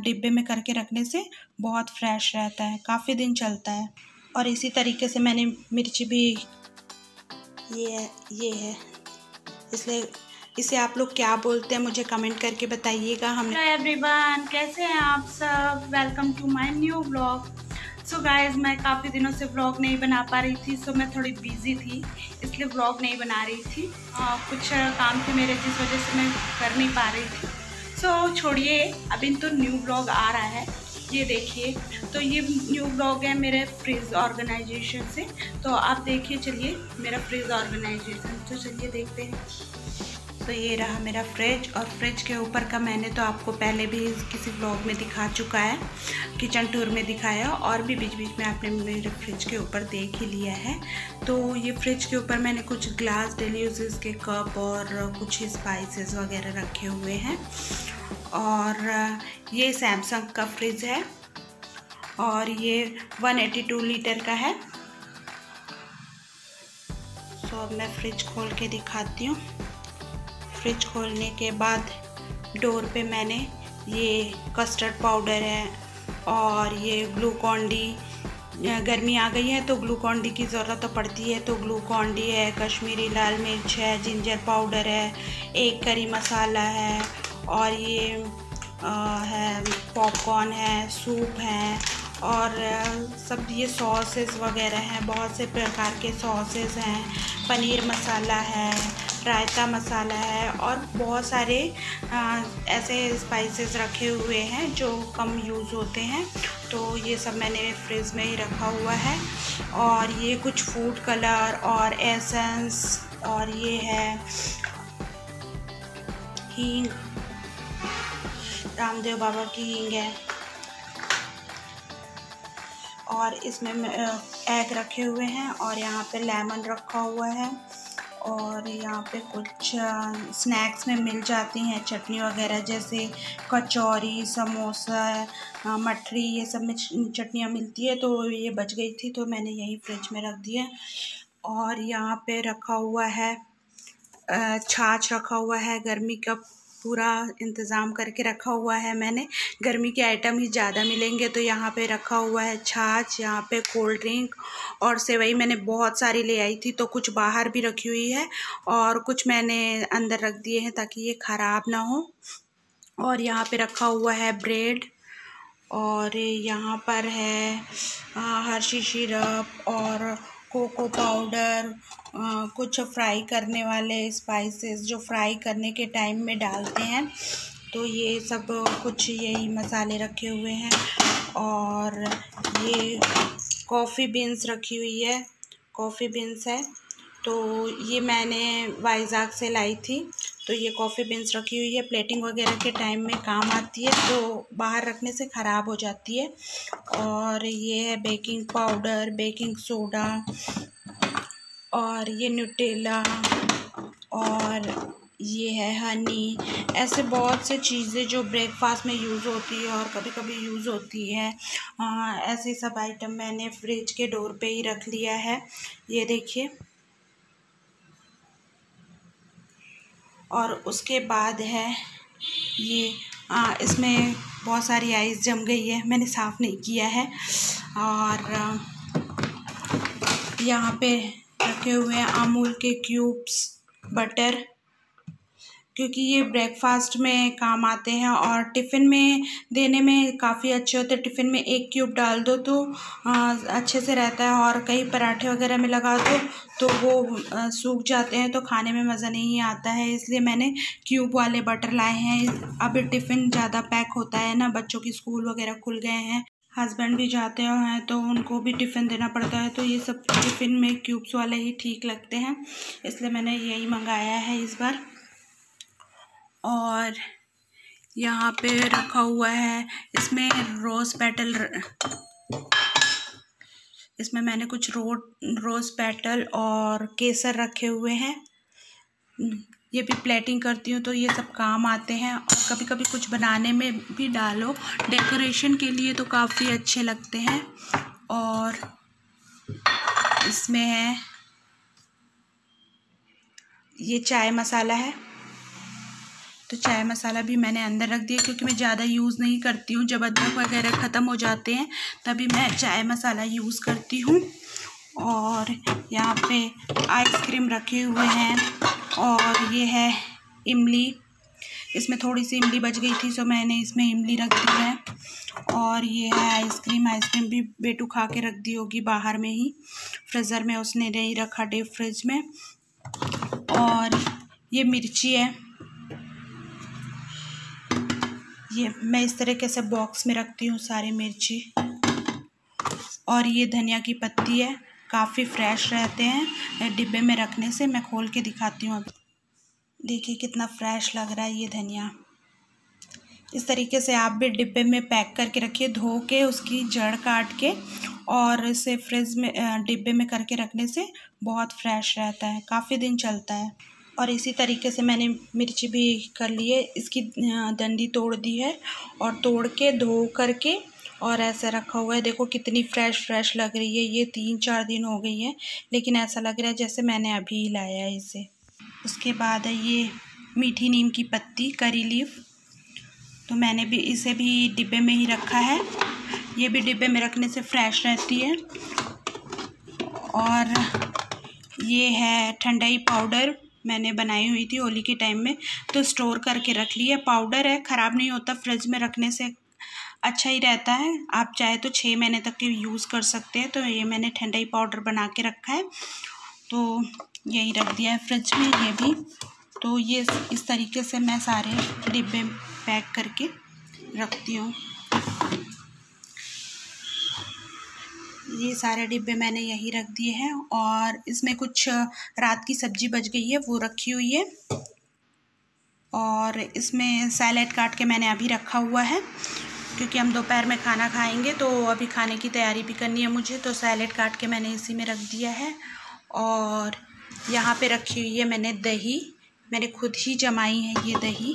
डिब्बे में करके रखने से बहुत फ्रेश रहता है, काफ़ी दिन चलता है। और इसी तरीके से मैंने मिर्ची भी ये है, इसलिए इसे आप लोग क्या बोलते हैं मुझे कमेंट करके बताइएगा। हेलो एवरीवन, कैसे हैं आप सब? Welcome to my new vlog. So guys, मैं काफ़ी दिनों से व्लॉग नहीं बना पा रही थी, सो मैं थोड़ी बिजी थी, इसलिए व्लॉग नहीं बना रही थी। कुछ काम थे मेरे जिस वजह से मैं कर नहीं पा रही थी। सो छोड़िए, अभी तो न्यू व्लॉग आ रहा है, ये देखिए। तो ये न्यू व्लॉग है मेरे फ्रिज ऑर्गेनाइजेशन से, तो आप देखिए। चलिए मेरा फ्रिज ऑर्गेनाइजेशन, तो चलिए देखते हैं। तो ये रहा मेरा फ्रिज, और फ्रिज के ऊपर का मैंने तो आपको पहले भी किसी व्लॉग में दिखा चुका है, किचन टूर में दिखाया, और भी बीच बीच में आपने मेरे फ्रिज के ऊपर देख ही लिया है। तो ये फ्रिज के ऊपर मैंने कुछ ग्लास डेली यूजेस के कप और कुछ स्पाइसेस वगैरह रखे हुए हैं। और ये सैमसंग का फ्रिज है, और ये 182 लीटर का है। तो अब मैं फ्रिज खोल के दिखाती हूँ। फ्रिज खोलने के बाद डोर पे मैंने ये कस्टर्ड पाउडर है, और ये ग्लूकॉन डी, गर्मी आ गई है तो ग्लूकॉन डी की ज़रूरत तो पड़ती है, तो ग्लूकॉन डी है, कश्मीरी लाल मिर्च है, जिंजर पाउडर है, एक करी मसाला है, और ये है पॉपकॉर्न है, सूप है, और सब ये सॉसेस वगैरह हैं, बहुत से प्रकार के सॉसेस हैं, पनीर मसाला है, रायता मसाला है, और बहुत सारे ऐसे स्पाइसेस रखे हुए हैं जो कम यूज़ होते हैं। तो ये सब मैंने फ्रिज में ही रखा हुआ है। और ये कुछ फूड कलर और एसेंस, और ये है हींग, रामदेव बाबा की हींग है, और इसमें एग रखे हुए हैं, और यहाँ पे लेमन रखा हुआ है, और यहाँ पे कुछ स्नैक्स में मिल जाती हैं चटनी वगैरह, जैसे कचौरी, समोसा, मठरी, ये सब में चटनियाँ मिलती है। तो ये बच गई थी तो मैंने यही फ्रिज में रख दिया। और यहाँ पे रखा हुआ है छाछ रखा हुआ है, गर्मी का पूरा इंतज़ाम करके रखा हुआ है मैंने। गर्मी के आइटम ही ज़्यादा मिलेंगे, तो यहाँ पे रखा हुआ है छाछ, यहाँ पे कोल्ड ड्रिंक, और सेवई मैंने बहुत सारी ले आई थी, तो कुछ बाहर भी रखी हुई है और कुछ मैंने अंदर रख दिए हैं ताकि ये ख़राब ना हो। और यहाँ पे रखा हुआ है ब्रेड, और यहाँ पर है हर्शी सिरप और कोको पाउडर, कुछ फ्राई करने वाले स्पाइसेस जो फ्राई करने के टाइम में डालते हैं, तो ये सब कुछ यही मसाले रखे हुए हैं। और ये कॉफ़ी बीन्स रखी हुई है, कॉफ़ी बीन्स है, तो ये मैंने वाइज़ाग से लाई थी। तो ये कॉफ़ी बीन्स रखी हुई है, प्लेटिंग वगैरह के टाइम में काम आती है, तो बाहर रखने से ख़राब हो जाती है। और ये है बेकिंग पाउडर, बेकिंग सोडा, और ये न्यूटेला, और ये है हनी। ऐसे बहुत से चीज़ें जो ब्रेकफास्ट में यूज़ होती है और कभी कभी यूज़ होती है, ऐसे सब आइटम मैंने फ्रिज के डोर पे ही रख लिया है, ये देखिए। और उसके बाद है ये इसमें बहुत सारी आइस जम गई है, मैंने साफ़ नहीं किया है। और यहाँ पे रखे हुए हैं अमूल के क्यूब्स, बटर, क्योंकि ये ब्रेकफास्ट में काम आते हैं और टिफ़िन में देने में काफ़ी अच्छे होते हैं। टिफ़िन में एक क्यूब डाल दो तो अच्छे से रहता है, और कई पराठे वगैरह में लगा दो तो वो सूख जाते हैं, तो खाने में मज़ा नहीं आता है। इसलिए मैंने क्यूब वाले बटर लाए हैं। अभी टिफ़िन ज़्यादा पैक होता है ना, बच्चों की स्कूल वगैरह खुल गए हैं, हस्बैंड भी जाते हैं तो उनको भी टिफ़िन देना पड़ता है, तो ये सब टिफ़िन में क्यूब्स वाले ही ठीक लगते हैं, इसलिए मैंने यही मंगाया है इस बार। और यहाँ पे रखा हुआ है, इसमें रोज़ पेटल, इसमें मैंने कुछ रोज़ पेटल और केसर रखे हुए हैं। ये भी प्लेटिंग करती हूँ तो ये सब काम आते हैं, और कभी कभी कुछ बनाने में भी डालो, डेकोरेशन के लिए तो काफ़ी अच्छे लगते हैं। और इसमें है ये चाय मसाला है, तो चाय मसाला भी मैंने अंदर रख दिया, क्योंकि मैं ज़्यादा यूज़ नहीं करती हूँ। जब अदरक वगैरह ख़त्म हो जाते हैं तभी मैं चाय मसाला यूज़ करती हूँ। और यहाँ पे आइसक्रीम रखे हुए हैं, और ये है इमली। इसमें थोड़ी सी इमली बच गई थी, तो मैंने इसमें इमली रख दी है। और ये है आइसक्रीम। आइसक्रीम भी बेटू खा के रख दी होगी बाहर में ही, फ्रीज़र में उसने नहीं रखा, डीप फ्रिज में। और ये मिर्ची है, ये मैं इस तरीके से बॉक्स में रखती हूँ सारी मिर्ची। और ये धनिया की पत्ती है, काफ़ी फ्रेश रहते हैं डिब्बे में रखने से। मैं खोल के दिखाती हूँ अभी। देखिए कितना फ्रेश लग रहा है ये धनिया। इस तरीके से आप भी डिब्बे में पैक करके रखिए, धो के उसकी जड़ काट के, और इसे फ्रिज में डिब्बे में करके रखने से बहुत फ्रेश रहता है, काफ़ी दिन चलता है। और इसी तरीके से मैंने मिर्ची भी कर ली है, इसकी डंडी तोड़ दी है, और तोड़ के धो करके और ऐसे रखा हुआ है। देखो कितनी फ्रेश लग रही है। ये 3-4 दिन हो गई है, लेकिन ऐसा लग रहा है जैसे मैंने अभी ही लाया है इसे। उसके बाद है ये मीठी नीम की पत्ती, करी लीफ। तो मैंने भी इसे भी डिब्बे में ही रखा है, ये भी डिब्बे में रखने से फ्रेश रहती है। और ये है ठंडाई पाउडर, मैंने बनाई हुई थी होली के टाइम में, तो स्टोर करके रख ली है। पाउडर है, ख़राब नहीं होता, फ्रिज में रखने से अच्छा ही रहता है। आप चाहे तो 6 महीने तक के यूज़ कर सकते हैं। तो ये मैंने ठंडाई पाउडर बना के रखा है, तो यही रख दिया है फ्रिज में ये भी। तो ये इस तरीके से मैं सारे डिब्बे पैक करके रखती हूँ। ये सारे डिब्बे मैंने यही रख दिए हैं। और इसमें कुछ रात की सब्ज़ी बच गई है, वो रखी हुई है। और इसमें सैलेड काट के मैंने अभी रखा हुआ है, क्योंकि हम दोपहर में खाना खाएंगे, तो अभी खाने की तैयारी भी करनी है मुझे, तो सैलेड काट के मैंने इसी में रख दिया है। और यहाँ पे रखी हुई है मैंने दही, मैंने खुद ही जमाई है ये दही।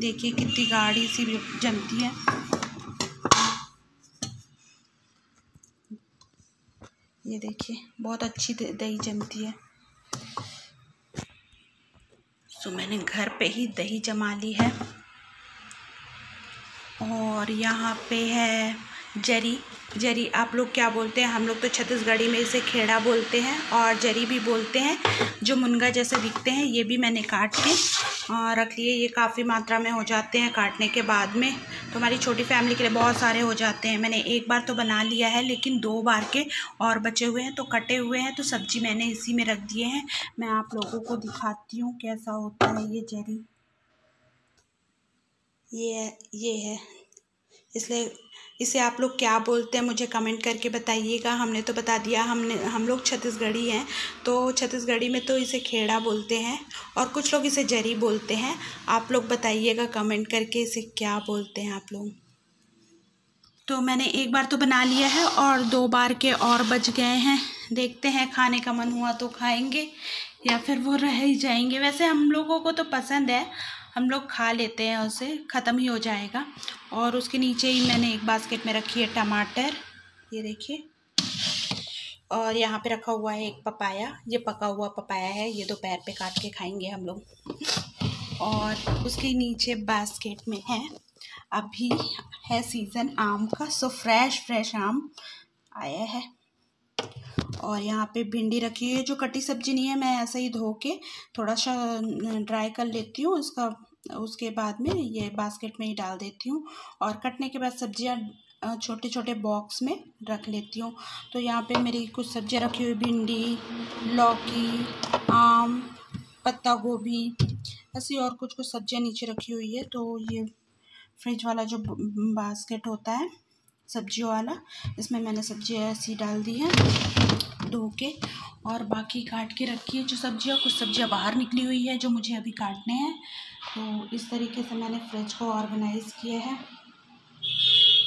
देखिए कितनी गाढ़ी सी जमती है। ये देखिए बहुत अच्छी दही जमती है। तो मैंने घर पे ही दही जमा ली है। और यहाँ पे है जरी आप लोग क्या बोलते हैं? हम लोग तो छत्तीसगढ़ी में इसे खेड़ा बोलते हैं, और जरी भी बोलते हैं, जो मुनगा जैसे दिखते हैं। ये भी मैंने काट के रख लिए। ये काफ़ी मात्रा में हो जाते हैं काटने के बाद में, तो हमारी छोटी फैमिली के लिए बहुत सारे हो जाते हैं। मैंने एक बार तो बना लिया है, लेकिन 2 बार के और बचे हुए हैं, तो कटे हुए हैं, तो सब्जी मैंने इसी में रख दिए हैं। मैं आप लोगों को दिखाती हूँ कैसा होता है ये जरी। ये है, इसलिए इसे आप लोग क्या बोलते हैं मुझे कमेंट करके बताइएगा। हमने तो बता दिया, हम लोग छत्तीसगढ़ी हैं, तो छत्तीसगढ़ी में तो इसे खेड़ा बोलते हैं, और कुछ लोग इसे जरी बोलते हैं। आप लोग बताइएगा कमेंट करके इसे क्या बोलते हैं आप लोग। तो मैंने एक बार तो बना लिया है, और 2 बार के और बच गए हैं। देखते हैं, खाने का मन हुआ तो खाएंगे, या फिर वो रह ही जाएंगे। वैसे हम लोगों को तो पसंद है, हम लोग खा लेते हैं, उसे ख़त्म ही हो जाएगा। और उसके नीचे ही मैंने एक बास्केट में रखी है टमाटर, ये देखिए। और यहाँ पे रखा हुआ है एक पपाया, ये पका हुआ पपाया है, ये दोपहर पे काट के खाएंगे हम लोग। और उसके नीचे बास्केट में है, अभी है सीज़न आम का, सो फ्रेश आम आया है। और यहाँ पे भिंडी रखी है, जो कटी सब्जी नहीं है, मैं ऐसे ही धो के थोड़ा सा ड्राई कर लेती हूँ इसका, उसके बाद में ये बास्केट में ही डाल देती हूँ। और कटने के बाद सब्जियाँ छोटे छोटे बॉक्स में रख लेती हूँ। तो यहाँ पे मेरी कुछ सब्जियाँ रखी हुई, भिंडी, लौकी, आम, पत्ता गोभी, ऐसी और कुछ सब्जियाँ नीचे रखी हुई है। तो ये फ्रिज वाला जो बास्केट होता है सब्जियों वाला, इसमें मैंने सब्जियाँ ऐसी डाल दी हैं धो के, और बाकी काट के रखी है जो सब्जियाँ। कुछ सब्जियाँ बाहर निकली हुई है जो मुझे अभी काटने हैं। तो इस तरीके से मैंने फ्रिज को ऑर्गेनाइज़ किया है।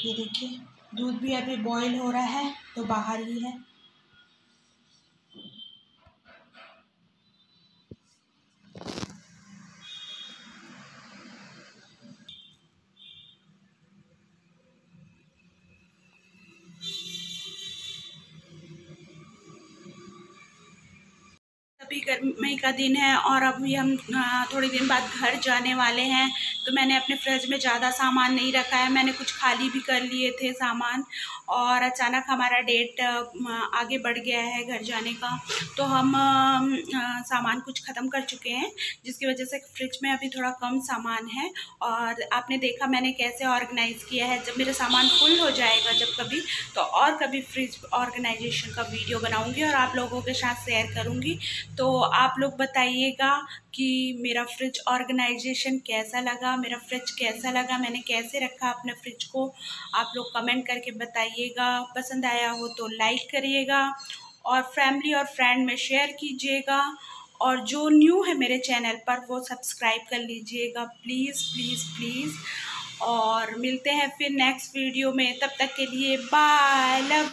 ये देखिए दूध भी अभी बॉईल हो रहा है, तो बाहर ही है। सभी मई का दिन है और अभी हम थोड़ी दिन बाद घर जाने वाले हैं। तो मैंने अपने फ्रिज में ज़्यादा सामान नहीं रखा है, मैंने कुछ खाली भी कर लिए थे सामान, और अचानक हमारा डेट आगे बढ़ गया है घर जाने का। तो हम सामान कुछ ख़त्म कर चुके हैं, जिसकी वजह से फ्रिज में अभी थोड़ा कम सामान है। और आपने देखा मैंने कैसे ऑर्गेनाइज़ किया है। जब मेरा सामान फुल हो जाएगा जब कभी, तो और कभी फ्रिज ऑर्गेनाइजेशन का वीडियो बनाऊंगी और आप लोगों के साथ शेयर करूंगी। तो आप लोग बताइएगा कि मेरा फ्रिज ऑर्गेनाइजेशन कैसा लगा, मेरा फ्रिज कैसा लगा, मैंने कैसे रखा अपने फ्रिज को। आप लोग कमेंट करके बताइएगा। पसंद आया हो तो लाइक करिएगा और फैमिली और फ्रेंड में शेयर कीजिएगा, और जो न्यू है मेरे चैनल पर वो सब्सक्राइब कर लीजिएगा प्लीज़ प्लीज़ प्लीज़। और मिलते हैं फिर नेक्स्ट वीडियो में, तब तक के लिए बाय। लव।